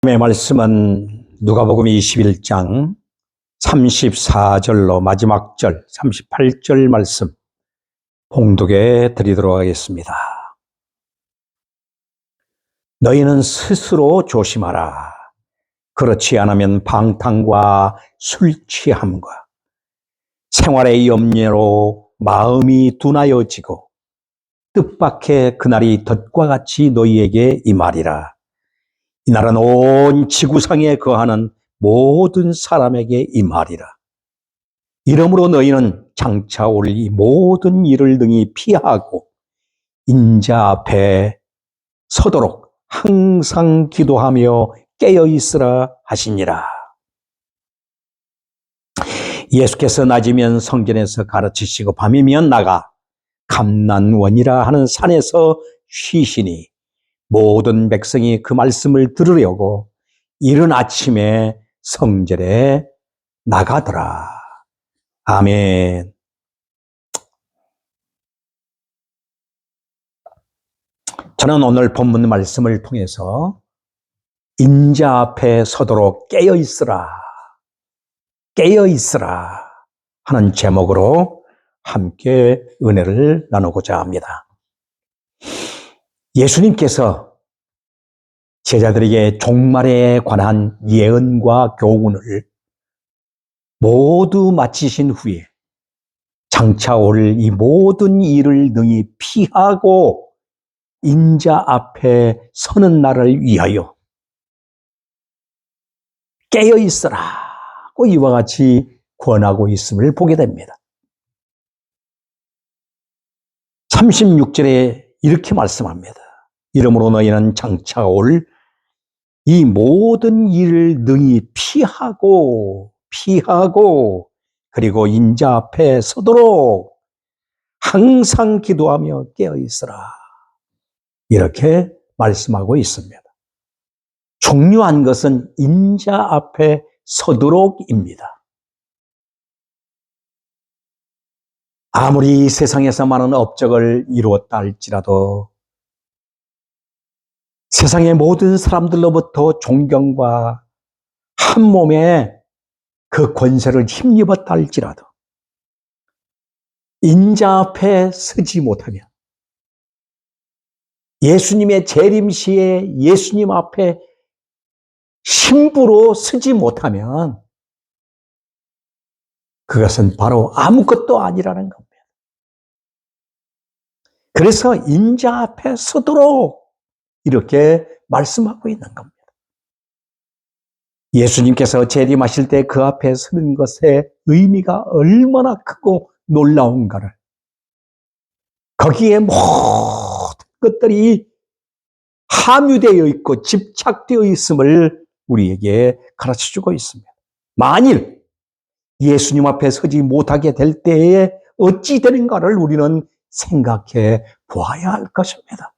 의 말씀은 누가복음 21장 34절로 마지막 절 38절 말씀 봉독해 드리도록 하겠습니다. 너희는 스스로 조심하라. 그렇지 않으면 방탕과 술 취함과 생활의 염려로 마음이 둔하여지고 뜻밖의 그날이 덫과 같이 너희에게 임하리라. 이날은 온 지구상에 거하는 모든 사람에게 임하리라. 이러므로 너희는 장차 올 이 모든 일을 능히 피하고 인자 앞에 서도록 항상 기도하며 깨어 있으라 하시니라. 예수께서 낮이면 성전에서 가르치시고 밤이면 나가 감난원이라 하는 산에서 쉬시니 모든 백성이 그 말씀을 들으려고 이른 아침에 성전에 나가더라. 아멘. 저는 오늘 본문 말씀을 통해서 인자 앞에 서도록 깨어 있으라, 깨어 있으라 하는 제목으로 함께 은혜를 나누고자 합니다. 예수님께서 제자들에게 종말에 관한 예언과 교훈을 모두 마치신 후에 장차 올 이 모든 일을 능히 피하고 인자 앞에 서는 날을 위하여 깨어 있으라고 이와 같이 권하고 있음을 보게 됩니다. 36절에 이렇게 말씀합니다. 이러므로 너희는 장차 올 이 모든 일을 능히 피하고 그리고 인자 앞에 서도록 항상 기도하며 깨어 있으라. 이렇게 말씀하고 있습니다. 중요한 것은 인자 앞에 서도록입니다. 아무리 세상에서 많은 업적을 이루었다 할지라도 세상의 모든 사람들로부터 존경과 한 몸에 그 권세를 힘입었다 할지라도 인자 앞에 서지 못하면 예수님의 재림시에 예수님 앞에 신부로 서지 못하면 그것은 바로 아무것도 아니라는 겁니다. 그래서 인자 앞에 서도록 이렇게 말씀하고 있는 겁니다. 예수님께서 재림하실 때 그 앞에 서는 것의 의미가 얼마나 크고 놀라운가를 거기에 모든 것들이 함유되어 있고 집착되어 있음을 우리에게 가르쳐주고 있습니다. 만일 예수님 앞에 서지 못하게 될 때에 어찌 되는가를 우리는 생각해 보아야 할 것입니다.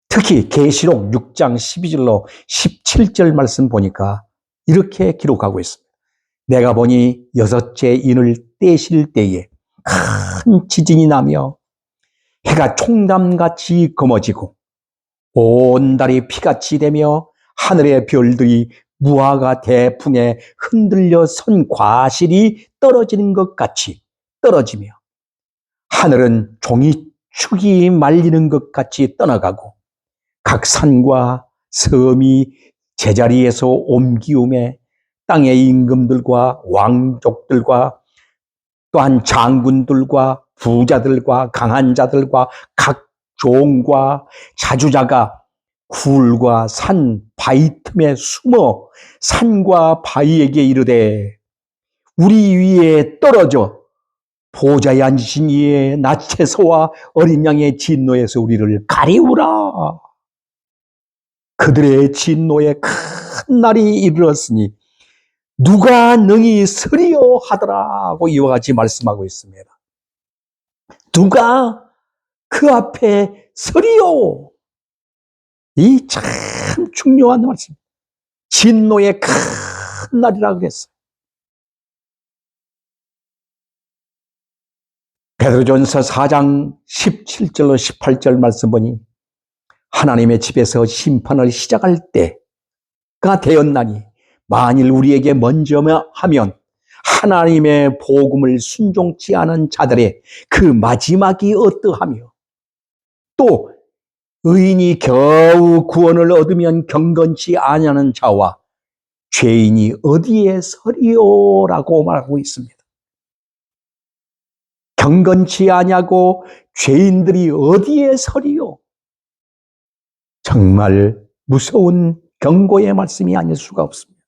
특히 계시록 6장 12절로 17절 말씀 보니까 이렇게 기록하고 있습니다. 내가 보니 여섯째 인을 떼실 때에 큰 지진이 나며 해가 총담같이 검어지고 온 달이 피같이 되며 하늘의 별들이 무화과 대풍에 흔들려 선 과실이 떨어지는 것 같이 떨어지며 하늘은 종이축이 말리는 것 같이 떠나가고 각 산과 섬이 제자리에서 옮기움에 땅의 임금들과 왕족들과 또한 장군들과 부자들과 강한 자들과 각 종과 자주자가 굴과 산 바위 틈에 숨어 산과 바위에게 이르되 우리 위에 떨어져 보좌에 앉으신 이의 나체서와 어린 양의 진노에서 우리를 가리우라. 그들의 진노에 큰 날이 이르렀으니 누가 능히 서리요 하더라고 이와 같이 말씀하고 있습니다. 누가 그 앞에 서리요. 이 참 중요한 말씀. 진노의 큰 날이라 그랬어요. 베드로전서 4장 17절로 18절 말씀 보니 하나님의 집에서 심판을 시작할 때가 되었나니 만일 우리에게 먼저 하면 하나님의 복음을 순종치 않은 자들의 그 마지막이 어떠하며 또 의인이 겨우 구원을 얻으면 경건치 아니하는 자와 죄인이 어디에 서리오라고 말하고 있습니다. 경건치 아니하고 죄인들이 어디에 서리오? 정말 무서운 경고의 말씀이 아닐 수가 없습니다.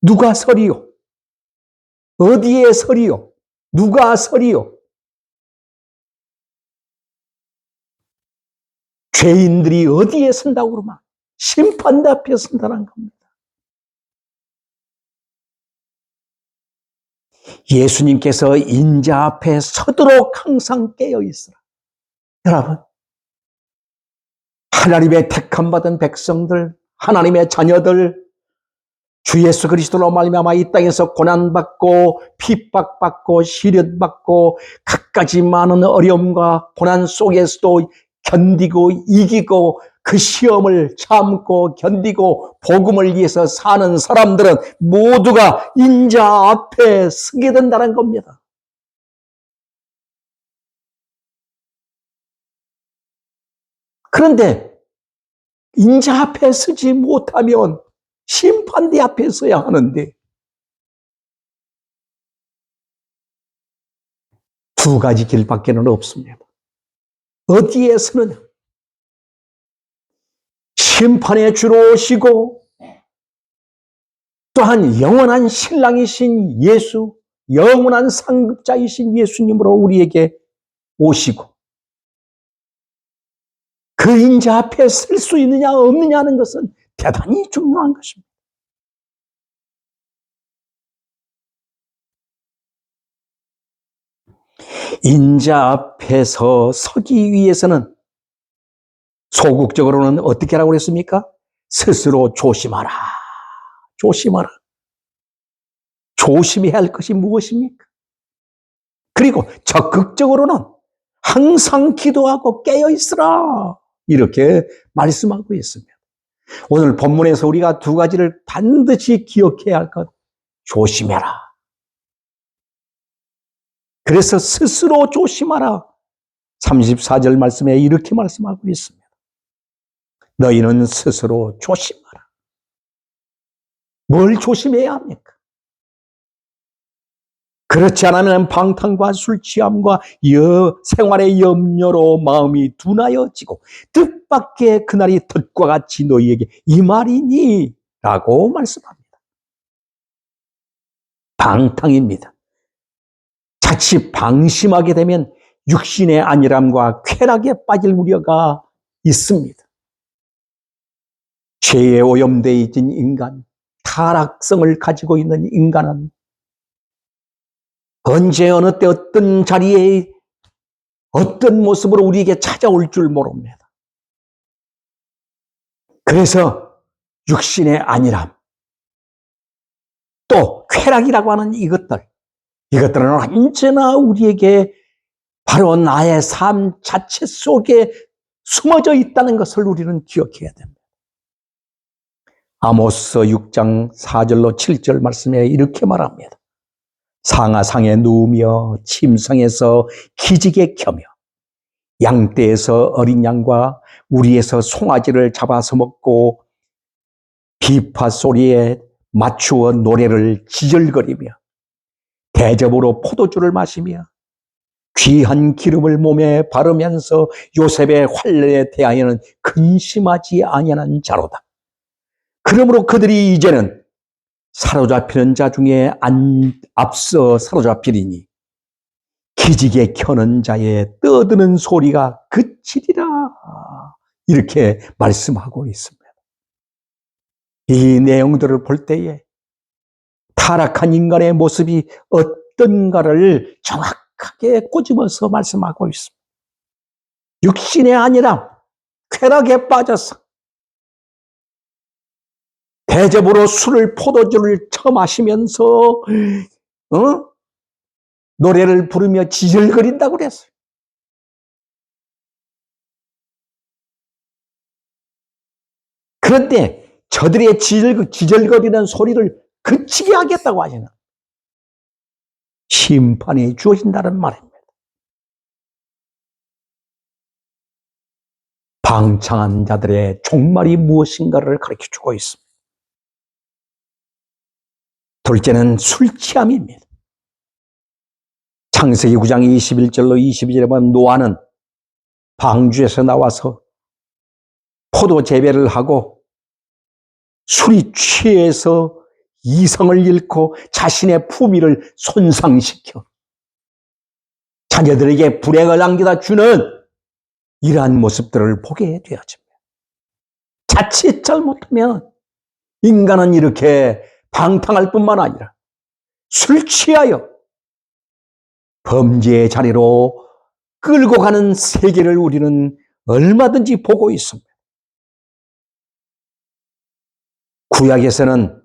누가 서리오? 어디에 서리오? 누가 서리오? 죄인들이 어디에 선다고 그러면 심판대 앞에 선다는 겁니다. 예수님께서 인자 앞에 서도록 항상 깨어 있으라. 여러분, 하나님의 택함 받은 백성들, 하나님의 자녀들, 주 예수 그리스도로 말미암아 이 땅에서 고난받고 핍박받고 시련받고 갖가지 많은 어려움과 고난 속에서도 견디고 이기고 그 시험을 참고 견디고 복음을 위해서 사는 사람들은 모두가 인자 앞에 서게 된다는 겁니다. 그런데 인자 앞에 서지 못하면 심판대 앞에 서야 하는데 두 가지 길밖에는 없습니다. 어디에 서느냐? 심판의 주로 오시고 또한 영원한 신랑이신 예수, 영원한 상급자이신 예수님으로 우리에게 오시고 그 인자 앞에 설 수 있느냐 없느냐 하는 것은 대단히 중요한 것입니다. 인자 앞에서 서기 위해서는 소극적으로는 어떻게 하라고 그랬습니까? 스스로 조심하라. 조심하라. 조심해야 할 것이 무엇입니까? 그리고 적극적으로는 항상 기도하고 깨어 있으라. 이렇게 말씀하고 있습니다. 오늘 본문에서 우리가 두 가지를 반드시 기억해야 할 것. 조심해라. 그래서 스스로 조심하라. 34절 말씀에 이렇게 말씀하고 있습니다. 너희는 스스로 조심하라. 뭘 조심해야 합니까? 그렇지 않으면 방탕과 술 취함과 생활의 염려로 마음이 둔하여지고 뜻밖의 그날이 덫과 같이 너희에게 이 말이니 라고 말씀합니다. 방탕입니다. 자칫 방심하게 되면 육신의 안일함과 쾌락에 빠질 우려가 있습니다. 죄에 오염되어 있는 인간, 타락성을 가지고 있는 인간은 언제 어느 때 어떤 자리에 어떤 모습으로 우리에게 찾아올 줄 모릅니다. 그래서 육신의 안일함, 또 쾌락이라고 하는 이것들은 언제나 우리에게 바로 나의 삶 자체 속에 숨어져 있다는 것을 우리는 기억해야 됩니다. 아모스 6장 4절로 7절 말씀에 이렇게 말합니다. 상하상에 누우며 침상에서 기지개 켜며 양떼에서 어린 양과 우리에서 송아지를 잡아서 먹고 비파 소리에 맞추어 노래를 지절거리며 대접으로 포도주를 마시며 귀한 기름을 몸에 바르면서 요셉의 환난에 대하여는 근심하지 아니하는 자로다. 그러므로 그들이 이제는 사로잡히는 자 중에 앞서 사로잡히리니 기지개 켜는 자의 떠드는 소리가 그치리라. 이렇게 말씀하고 있습니다. 이 내용들을 볼 때에 타락한 인간의 모습이 어떤가를 정확하게 꼬집어서 말씀하고 있습니다. 육신의 안일함, 쾌락에 빠져서 대접으로 술을 포도주를 처마시면서 노래를 부르며 지절거린다고 그랬어요. 그런데 저들의 지절거리는 소리를 그치게 하겠다고 하시는 심판이 주어진다는 말입니다. 방탕한 자들의 종말이 무엇인가를 가르쳐주고 있습니다. 둘째는 술 취함입니다. 창세기 9장 21절로 22절에 보면 노아는 방주에서 나와서 포도 재배를 하고 술이 취해서 이성을 잃고 자신의 품위를 손상시켜 자녀들에게 불행을 안겨다 주는 이러한 모습들을 보게 되어집니다. 자칫 잘못하면 인간은 이렇게 방탕할 뿐만 아니라 술 취하여 범죄의 자리로 끌고 가는 세계를 우리는 얼마든지 보고 있습니다. 구약에서는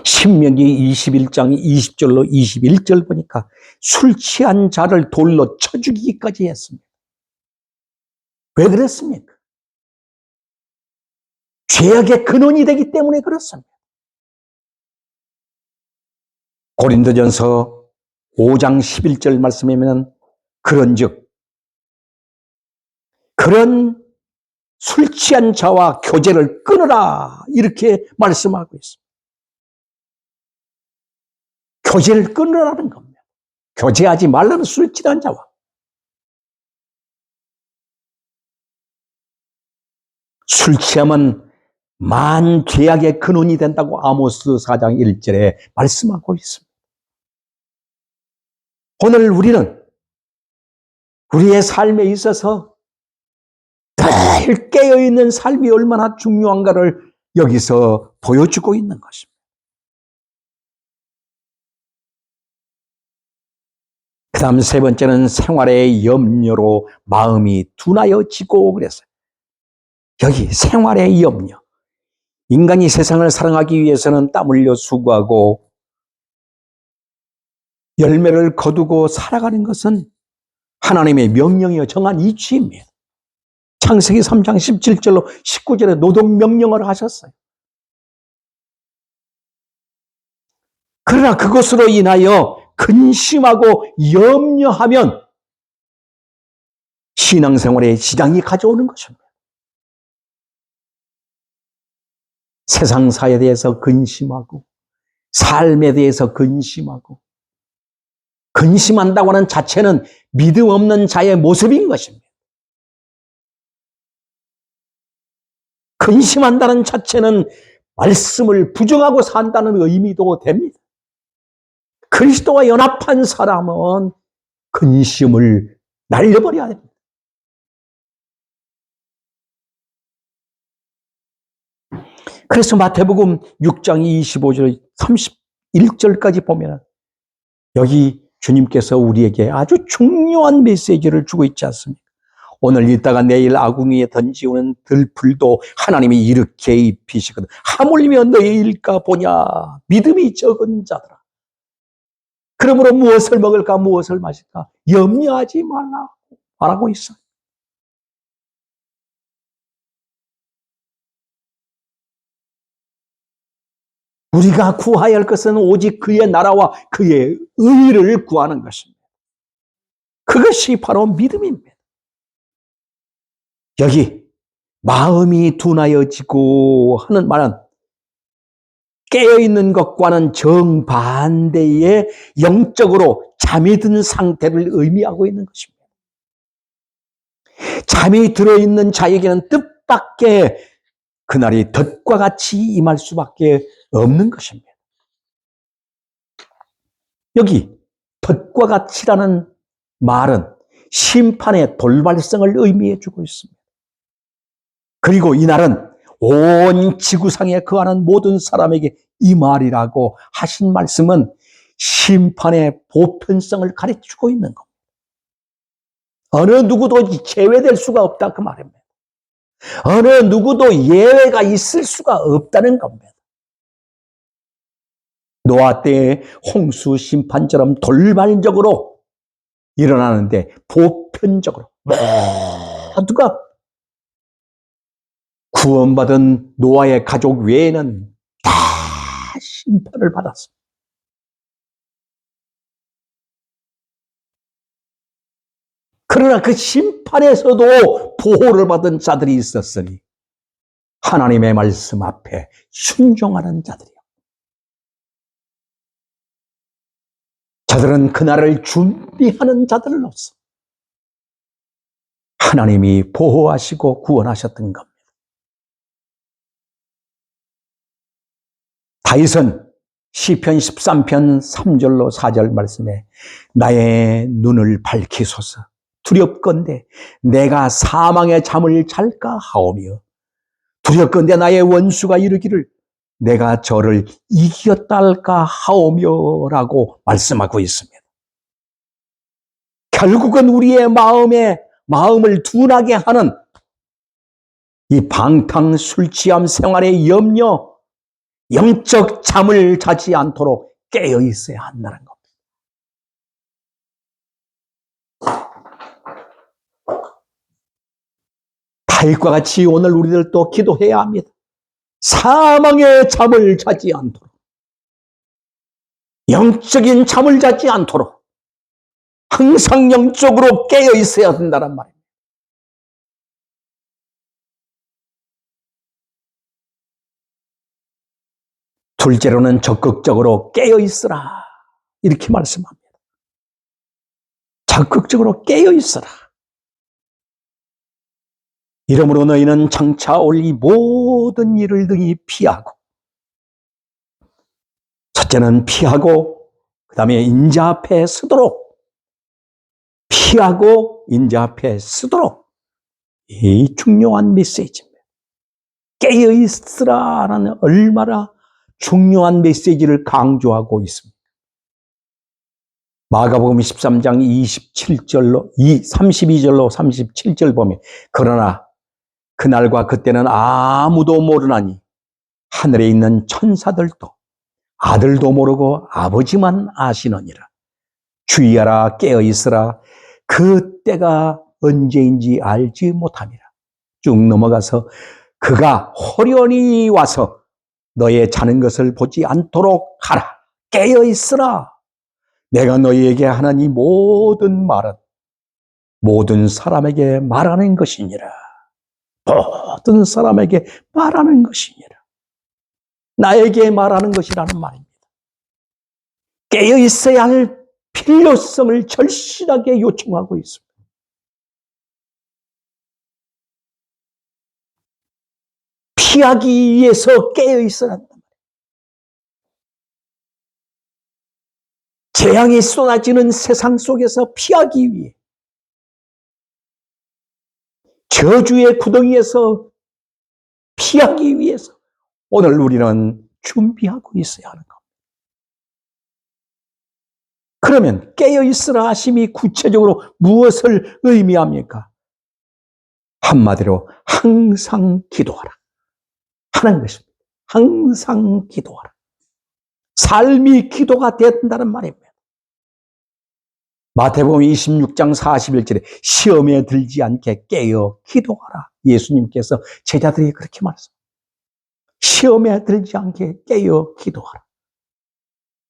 신명기 21장 20절로 21절 보니까 술 취한 자를 돌로 쳐 죽이기까지 했습니다. 왜 그랬습니까? 죄악의 근원이 되기 때문에 그렇습니다. 고린도전서 5장 11절 말씀이면 그런즉 그런 술 취한 자와 교제를 끊으라 이렇게 말씀하고 있습니다. 교제를 끊으라는 겁니다. 교제하지 말라는 술 취한 자와. 술 취함은 만 죄악의 근원이 된다고 아모스 4장 1절에 말씀하고 있습니다. 오늘 우리는 우리의 삶에 있어서 늘 깨어있는 삶이 얼마나 중요한가를 여기서 보여주고 있는 것입니다. 그 다음 세 번째는 생활의 염려로 마음이 둔하여지고 그랬어요. 여기 생활의 염려. 인간이 세상을 사랑하기 위해서는 땀 흘려 수고하고 열매를 거두고 살아가는 것은 하나님의 명령이여 정한 이치입니다. 창세기 3장 17절로 19절에 노동명령을 하셨어요. 그러나 그것으로 인하여 근심하고 염려하면 신앙생활에 지장이 가져오는 것입니다. 세상사에 대해서 근심하고 삶에 대해서 근심하고 근심한다고 하는 자체는 믿음 없는 자의 모습인 것입니다. 근심한다는 자체는 말씀을 부정하고 산다는 의미도 됩니다. 그리스도와 연합한 사람은 근심을 날려버려야 됩니다. 그래서 마태복음 6장 25절 31절까지 보면 여기 주님께서 우리에게 아주 중요한 메시지를 주고 있지 않습니까? 오늘 있다가 내일 아궁이에 던지우는 들풀도 하나님이 이렇게 입히시거든. 하물며 너희 일까 보냐. 믿음이 적은 자들아. 그러므로 무엇을 먹을까 무엇을 마실까 염려하지 말라고 있어요. 우리가 구하여야 할 것은 오직 그의 나라와 그의 의를 구하는 것입니다. 그것이 바로 믿음입니다. 여기 마음이 둔하여지고 하는 말은 깨어있는 것과는 정반대의 영적으로 잠이 든 상태를 의미하고 있는 것입니다. 잠이 들어있는 자에게는 뜻밖의 그날이 덫과 같이 임할 수밖에 없는 것입니다. 여기 덫과 같이라는 말은 심판의 돌발성을 의미해 주고 있습니다. 그리고 이날은 온 지구상에 거하는 모든 사람에게 이 말이라고 하신 말씀은 심판의 보편성을 가르치고 있는 겁니다. 어느 누구도 제외될 수가 없다 그 말입니다. 어느 누구도 예외가 있을 수가 없다는 겁니다. 노아 때의 홍수 심판처럼 돌발적으로 일어나는데 보편적으로 모두가 구원받은 노아의 가족 외에는 다 심판을 받았습니다. 그러나 그 심판에서도 보호를 받은 자들이 있었으니 하나님의 말씀 앞에 순종하는 자들이요. 저들은 그날을 준비하는 자들로서 하나님이 보호하시고 구원하셨던 겁니다. 다윗은 시편 13편 3절로 4절 말씀에 나의 눈을 밝히소서 두렵건대 내가 사망의 잠을 잘까 하오며 두렵건대 나의 원수가 이르기를 내가 저를 이겼다 할까 하오며 라고 말씀하고 있습니다. 결국은 우리의 마음을 둔하게 하는 이 방탕 술 취함 생활의 염려, 영적 잠을 자지 않도록 깨어 있어야 한다는 겁니다. 다윗과 같이 오늘 우리들도 기도해야 합니다. 사망의 잠을 자지 않도록, 영적인 잠을 자지 않도록 항상 영적으로 깨어 있어야 된다는 말입니다. 둘째로는 적극적으로 깨어 있으라 이렇게 말씀합니다. 적극적으로 깨어 있으라. 이러므로 너희는 장차 올 이 모든 일을 등이 피하고, 첫째는 피하고 그 다음에 인자 앞에 서도록, 피하고 인자 앞에 서도록, 이 중요한 메시지입니다. 깨어 있으라는 얼마나 중요한 메시지를 강조하고 있습니다. 마가복음 13장 32절로 37절 보면 그러나 그날과 그때는 아무도 모르나니 하늘에 있는 천사들도 아들도 모르고 아버지만 아시느니라. 주의하라 깨어 있으라 그때가 언제인지 알지 못함이라. 쭉 넘어가서 그가 호련히 와서 너의 자는 것을 보지 않도록 하라. 깨어 있으라. 내가 너희에게 하는 이 모든 말은 모든 사람에게 말하는 것이니라. 모든 사람에게 말하는 것이니라. 나에게 말하는 것이라는 말입니다. 깨어 있어야 할 필요성을 절실하게 요청하고 있습니다. 피하기 위해서 깨어 있어야 한다. 재앙이 쏟아지는 세상 속에서 피하기 위해, 저주의 구덩이에서 피하기 위해서 오늘 우리는 준비하고 있어야 하는 겁니다. 그러면 깨어있으라 하심이 구체적으로 무엇을 의미합니까? 한마디로 항상 기도하라 하는 것입니다. 항상 기도하라. 삶이 기도가 된다는 말입니다. 마태복음 26장 41절에 시험에 들지 않게 깨어 기도하라. 예수님께서 제자들이 그렇게 말씀합니다. 시험에 들지 않게 깨어 기도하라.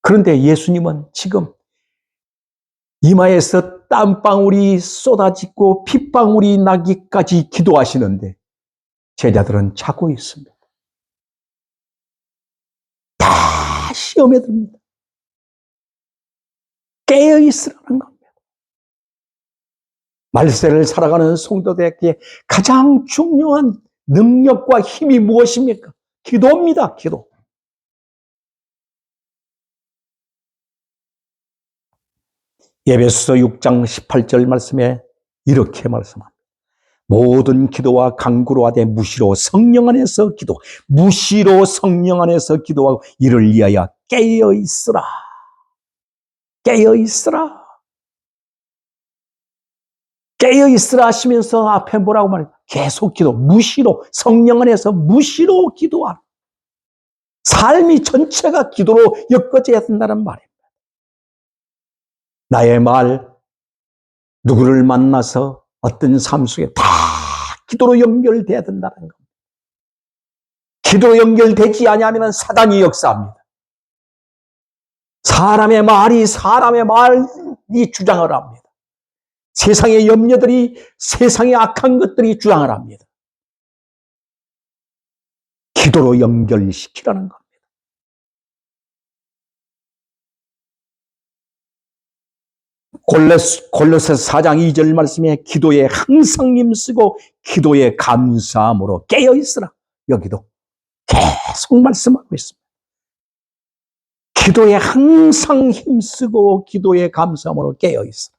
그런데 예수님은 지금 이마에서 땀방울이 쏟아지고 핏방울이 나기까지 기도하시는데 제자들은 자고 있습니다. 다 시험에 듭니다. 깨어 있으라는 겁니다. 말세를 살아가는 성도들에게 가장 중요한 능력과 힘이 무엇입니까? 기도입니다. 기도. 에베소서 6장 18절 말씀에 이렇게 말씀합니다. 모든 기도와 간구로 하되 무시로 성령 안에서 기도, 무시로 성령 안에서 기도하고 이를 위하여 깨어 있으라. 깨어 있으라. 깨어 있으라 하시면서 앞에 뭐라고 말해요? 계속 기도, 무시로 성령 안에서 무시로 기도하라. 삶이 전체가 기도로 엮어져야 된다는 말입니다. 나의 말, 누구를 만나서 어떤 삶 속에 다 기도로 연결돼야 된다는 겁니다. 기도로 연결되지 아니하면 사단이 역사합니다. 사람의 말이 주장을 합니다. 세상의 염려들이, 세상의 악한 것들이 주장을 합니다. 기도로 연결시키라는 겁니다. 골로새 4장 2절 말씀에 기도에 항상 힘쓰고 기도에 감사함으로 깨어있으라. 여기도 계속 말씀하고 있습니다. 기도에 항상 힘쓰고 기도에 감사함으로 깨어있으라.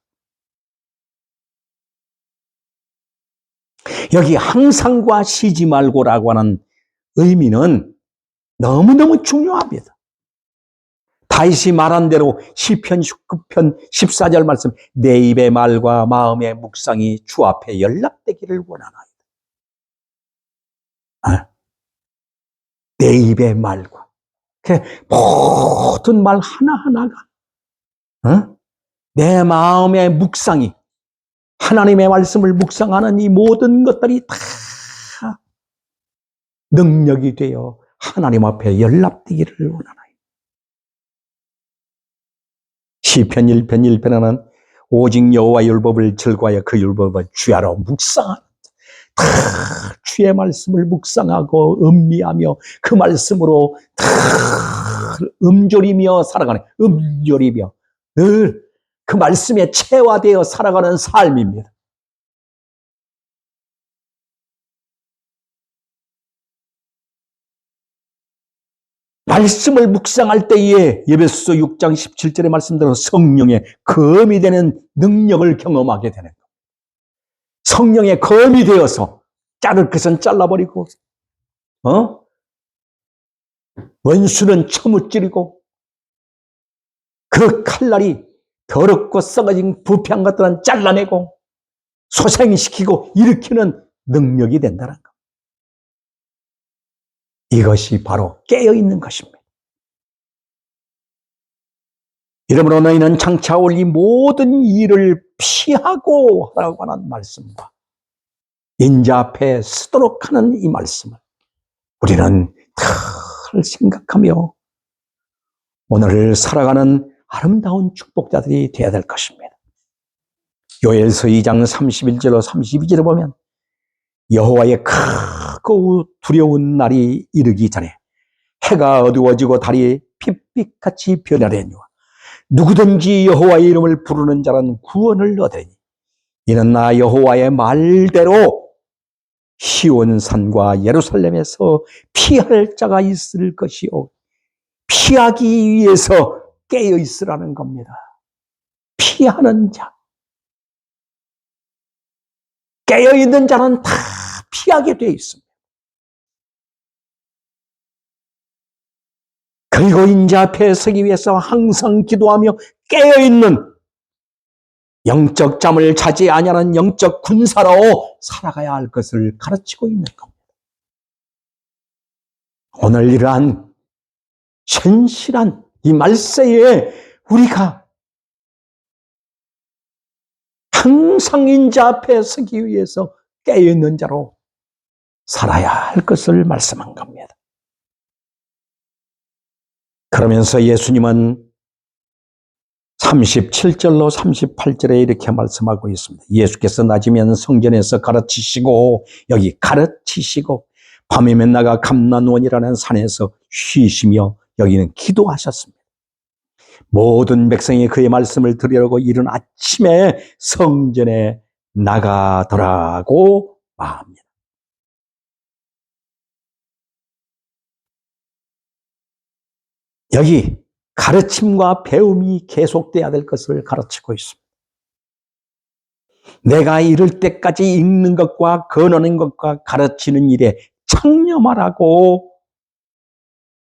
여기 항상과 쉬지 말고라고 하는 의미는 너무너무 중요합니다. 다윗이 말한 대로 시편 19편 14절 말씀, 내 입의 말과 마음의 묵상이 주 앞에 연락되기를 원하나이다. 내 입의 말과 모든 말 하나하나가 내 마음의 묵상이, 하나님의 말씀을 묵상하는 이 모든 것들이 다 능력이 되어 하나님 앞에 연락되기를 원하나이다. 시편 1편 1편에는 오직 여호와 율법을 즐거워하여 그 율법을 주야로 묵상하는 다 주의 말씀을 묵상하고 음미하며 그 말씀으로 다 음조리며 살아가는, 음조리며 늘 그 말씀에 체화되어 살아가는 삶입니다. 말씀을 묵상할 때에 에베소서 6장 17절의 말씀대로 성령의 검이 되는 능력을 경험하게 되는 겁니다. 성령의 검이 되어서 자를 것은 잘라버리고 원수는 처무찌르고 그 칼날이 더럽고 썩어진 부패한 것들은 잘라내고 소생시키고 일으키는 능력이 된다는 것. 이것이 바로 깨어있는 것입니다. 이러므로 너희는 장차 올 이 모든 일을 피하고 하라고 하는 말씀과 인자 앞에 쓰도록 하는 이 말씀을 우리는 늘 생각하며 오늘을 살아가는 아름다운 축복자들이 되어야 될 것입니다. 요엘서 2장 31절로 32절에 보면 여호와의 크고 두려운 날이 이르기 전에 해가 어두워지고 달이 핏빛같이 변하려니와 누구든지 여호와의 이름을 부르는 자는 구원을 얻으리니 이는 나 여호와의 말대로 시온산과 예루살렘에서 피할 자가 있을 것이요 피하기 위해서 깨어 있으라는 겁니다. 피하는 자, 깨어 있는 자는 다 피하게 되어 있습니다. 그리고 인자 앞에 서기 위해서 항상 기도하며 깨어 있는 영적 잠을 자지 아니하는 영적 군사로 살아가야 할 것을 가르치고 있는 겁니다. 오늘 이러한 현실한 이 말세에 우리가 항상 인자 앞에 서기 위해서 깨어있는 자로 살아야 할 것을 말씀한 겁니다. 그러면서 예수님은 37절로 38절에 이렇게 말씀하고 있습니다. 예수께서 낮이면 성전에서 가르치시고 여기 가르치시고 밤이면 나가 감난원이라는 산에서 쉬시며 여기는 기도하셨습니다. 모든 백성이 그의 말씀을 들으려고 이른 아침에 성전에 나가더라고 말합니다. 여기 가르침과 배움이 계속돼야 될 것을 가르치고 있습니다. 내가 이를 때까지 읽는 것과 권하는 것과 가르치는 일에 창념하라고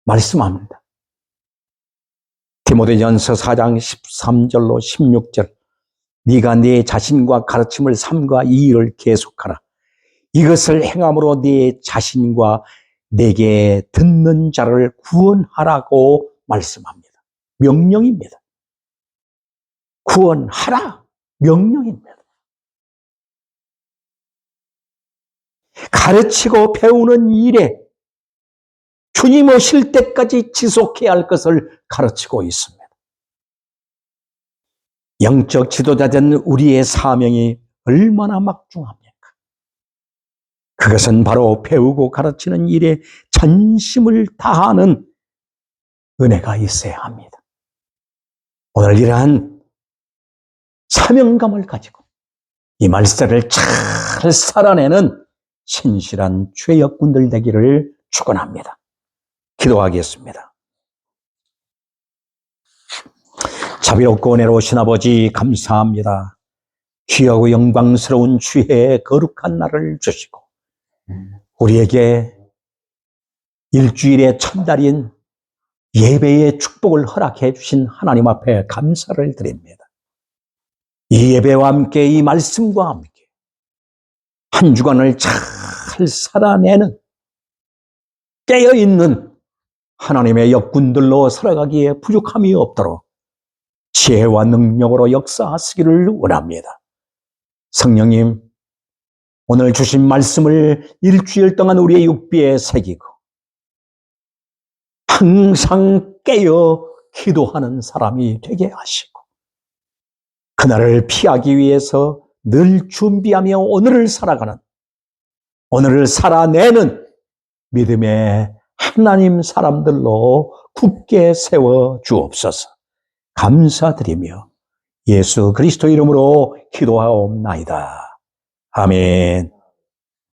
말씀합니다. 디모데전서 4장 13절로 16절 네가 네 자신과 가르침을 삼가 이 일을 계속하라. 이것을 행함으로 네 자신과 내게 듣는 자를 구원하라고 말씀합니다. 명령입니다. 구원하라. 명령입니다. 가르치고 배우는 일에 주님 오실 때까지 지속해야 할 것을 가르치고 있습니다. 영적 지도자된 우리의 사명이 얼마나 막중합니까? 그것은 바로 배우고 가르치는 일에 전심을 다하는 은혜가 있어야 합니다. 오늘 이러한 사명감을 가지고 이 말세를 잘 살아내는 신실한 죄역군들 되기를 축원합니다. 기도하겠습니다. 자비롭고 은혜로우신 아버지 감사합니다. 귀하고 영광스러운 주의 거룩한 날을 주시고 우리에게 일주일의 첫날인 예배의 축복을 허락해 주신 하나님 앞에 감사를 드립니다. 이 예배와 함께 이 말씀과 함께 한 주간을 잘 살아내는 깨어있는 하나님의 역군들로 살아가기에 부족함이 없도록 지혜와 능력으로 역사하시기를 원합니다. 성령님, 오늘 주신 말씀을 일주일 동안 우리의 육비에 새기고 항상 깨어 기도하는 사람이 되게 하시고 그날을 피하기 위해서 늘 준비하며 오늘을 살아가는, 오늘을 살아내는 믿음의 하나님 사람들로 굳게 세워 주옵소서. 감사드리며 예수 그리스도 이름으로 기도하옵나이다. 아멘.